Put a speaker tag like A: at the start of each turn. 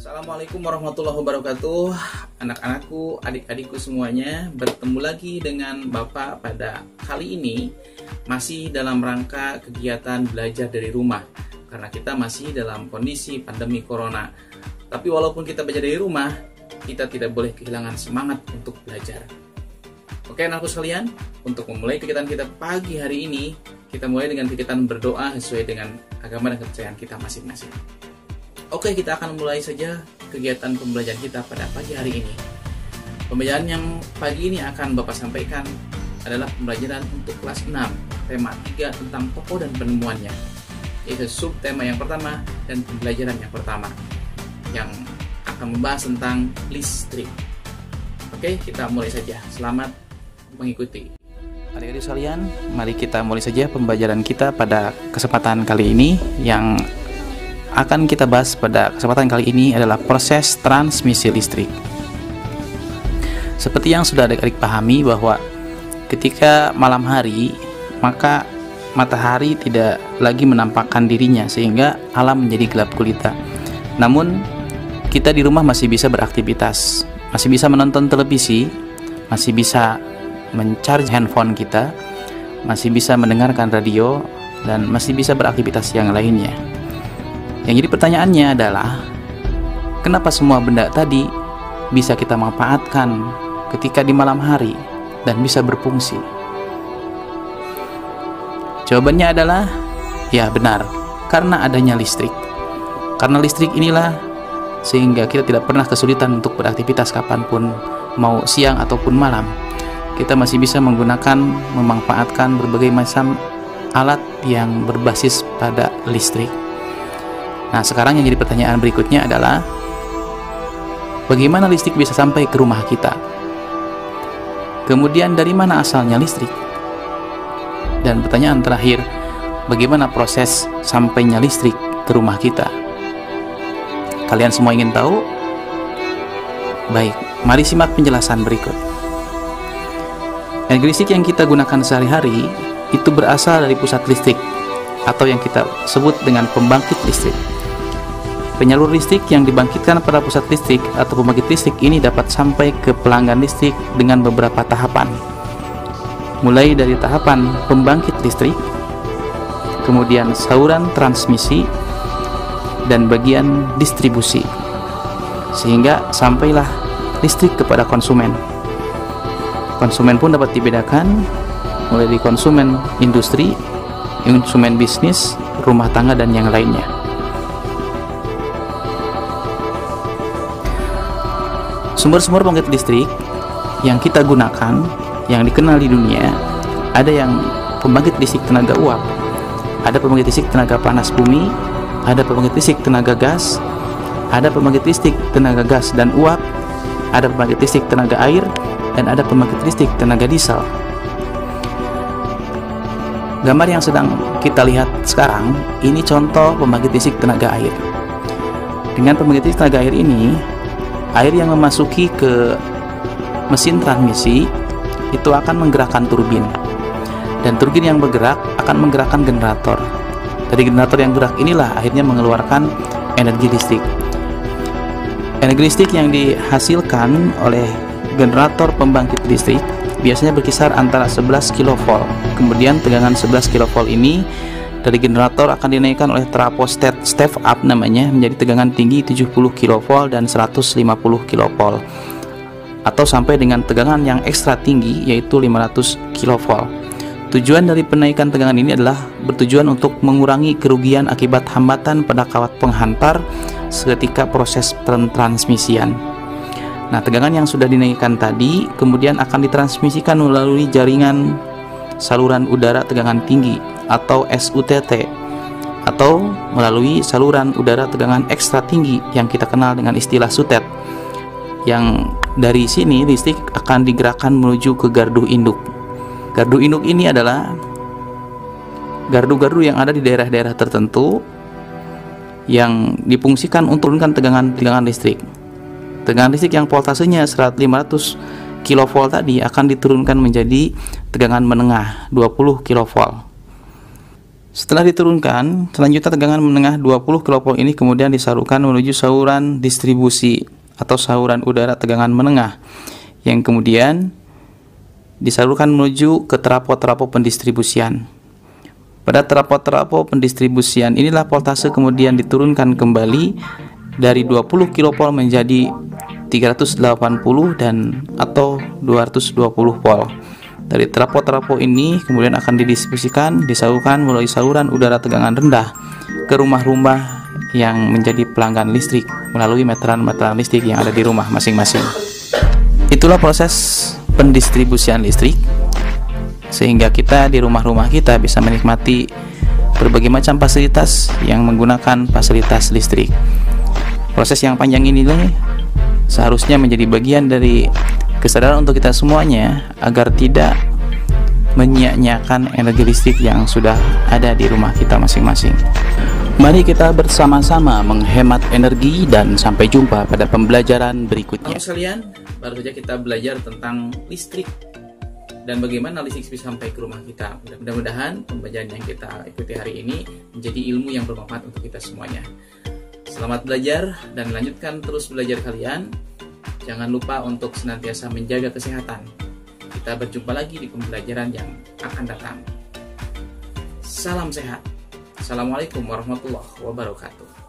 A: Assalamualaikum warahmatullahi wabarakatuh. Anak-anakku, adik-adikku semuanya, bertemu lagi dengan Bapak pada kali ini masih dalam rangka kegiatan belajar dari rumah, karena kita masih dalam kondisi pandemi corona. Tapi walaupun kita belajar dari rumah, kita tidak boleh kehilangan semangat untuk belajar. Oke anakku sekalian, untuk memulai kegiatan kita pagi hari ini, kita mulai dengan kegiatan berdoa sesuai dengan agama dan kepercayaan kita masing-masing. Oke, kita akan mulai saja kegiatan pembelajaran kita pada pagi hari ini. Pembelajaran yang pagi ini akan Bapak sampaikan adalah pembelajaran untuk kelas 6, tema 3 tentang tokoh dan penemuannya, yaitu subtema yang pertama dan pembelajaran yang pertama, yang akan membahas tentang listrik. Oke, kita mulai saja. Selamat mengikuti. Adik-adik sekalian, mari kita mulai saja pembelajaran kita pada kesempatan kali ini. Yang akan kita bahas pada kesempatan kali ini adalah proses transmisi listrik. Seperti yang sudah adik-adik pahami bahwa ketika malam hari, maka matahari tidak lagi menampakkan dirinya sehingga alam menjadi gelap gulita. Namun kita di rumah masih bisa beraktivitas, masih bisa menonton televisi, masih bisa mencharge handphone kita, masih bisa mendengarkan radio, dan masih bisa beraktivitas yang lainnya. Yang jadi pertanyaannya adalah, kenapa semua benda tadi bisa kita manfaatkan ketika di malam hari dan bisa berfungsi? Jawabannya adalah, ya benar, karena adanya listrik. Karena listrik inilah sehingga kita tidak pernah kesulitan untuk beraktivitas kapanpun, mau siang ataupun malam. Kita masih bisa menggunakan, memanfaatkan berbagai macam alat yang berbasis pada listrik. Nah, sekarang yang jadi pertanyaan berikutnya adalah, bagaimana listrik bisa sampai ke rumah kita? Kemudian dari mana asalnya listrik? Dan pertanyaan terakhir, bagaimana proses sampainya listrik ke rumah kita? Kalian semua ingin tahu? Baik, mari simak penjelasan berikut. Energi listrik yang kita gunakan sehari-hari itu berasal dari pusat listrik atau yang kita sebut dengan pembangkit listrik. Penyalur listrik yang dibangkitkan pada pusat listrik atau pembangkit listrik ini dapat sampai ke pelanggan listrik dengan beberapa tahapan. Mulai dari tahapan pembangkit listrik, kemudian saluran transmisi, dan bagian distribusi, sehingga sampailah listrik kepada konsumen. Konsumen pun dapat dibedakan mulai dari konsumen industri, konsumen bisnis, rumah tangga, dan yang lainnya. Sumber-sumber pembangkit listrik yang kita gunakan, yang dikenal di dunia, ada yang pembangkit listrik tenaga uap, ada pembangkit listrik tenaga panas bumi, ada pembangkit listrik tenaga gas, ada pembangkit listrik tenaga gas dan uap, ada pembangkit listrik tenaga air, dan ada pembangkit listrik tenaga diesel. Gambar yang sedang kita lihat sekarang, ini contoh pembangkit listrik tenaga air. Dengan pembangkit listrik tenaga air ini, air yang memasuki ke mesin transmisi itu akan menggerakkan turbin, dan turbin yang bergerak akan menggerakkan generator. Dari generator yang gerak inilah akhirnya mengeluarkan energi listrik. Energi listrik yang dihasilkan oleh generator pembangkit listrik biasanya berkisar antara 11 kV. Kemudian tegangan 11 kV ini dari generator akan dinaikkan oleh trafo step up namanya, menjadi tegangan tinggi 70 kV dan 150 kV, atau sampai dengan tegangan yang ekstra tinggi yaitu 500 kV. Tujuan dari penaikan tegangan ini adalah bertujuan untuk mengurangi kerugian akibat hambatan pada kawat penghantar seketika proses transmisian. Nah, tegangan yang sudah dinaikkan tadi kemudian akan ditransmisikan melalui jaringan saluran udara tegangan tinggi atau SUTT, atau melalui saluran udara tegangan ekstra tinggi yang kita kenal dengan istilah SUTET. Yang dari sini listrik akan digerakkan menuju ke gardu induk. Gardu induk ini adalah gardu-gardu yang ada di daerah-daerah tertentu yang difungsikan untuk menurunkan tegangan listrik. Tegangan listrik yang voltasenya 500 kV tadi akan diturunkan menjadi tegangan menengah 20 kV. Setelah diturunkan, selanjutnya tegangan menengah 20 kV ini kemudian disalurkan menuju saluran distribusi atau saluran udara tegangan menengah, yang kemudian disalurkan menuju ke trafo-trafo pendistribusian. Pada trafo-trafo pendistribusian inilah voltase kemudian diturunkan kembali dari 20 kV menjadi 380 dan atau 220 volt. Dari trafo-trafo ini kemudian akan didistribusikan, disalurkan melalui saluran udara tegangan rendah ke rumah-rumah yang menjadi pelanggan listrik melalui meteran-meteran listrik yang ada di rumah masing-masing. Itulah proses pendistribusian listrik, sehingga kita di rumah-rumah kita bisa menikmati berbagai macam fasilitas yang menggunakan fasilitas listrik. Proses yang panjang ini seharusnya menjadi bagian dari kesadaran untuk kita semuanya agar tidak menyia-nyiakan energi listrik yang sudah ada di rumah kita masing-masing. Mari kita bersama-sama menghemat energi dan sampai jumpa pada pembelajaran berikutnya. Halo sekalian, baru saja kita belajar tentang listrik dan bagaimana listrik bisa sampai ke rumah kita. Mudah-mudahan pembelajaran yang kita ikuti hari ini menjadi ilmu yang bermanfaat untuk kita semuanya. Selamat belajar dan lanjutkan terus belajar kalian. Jangan lupa untuk senantiasa menjaga kesehatan. Kita berjumpa lagi di pembelajaran yang akan datang. Salam sehat. Assalamualaikum warahmatullahi wabarakatuh.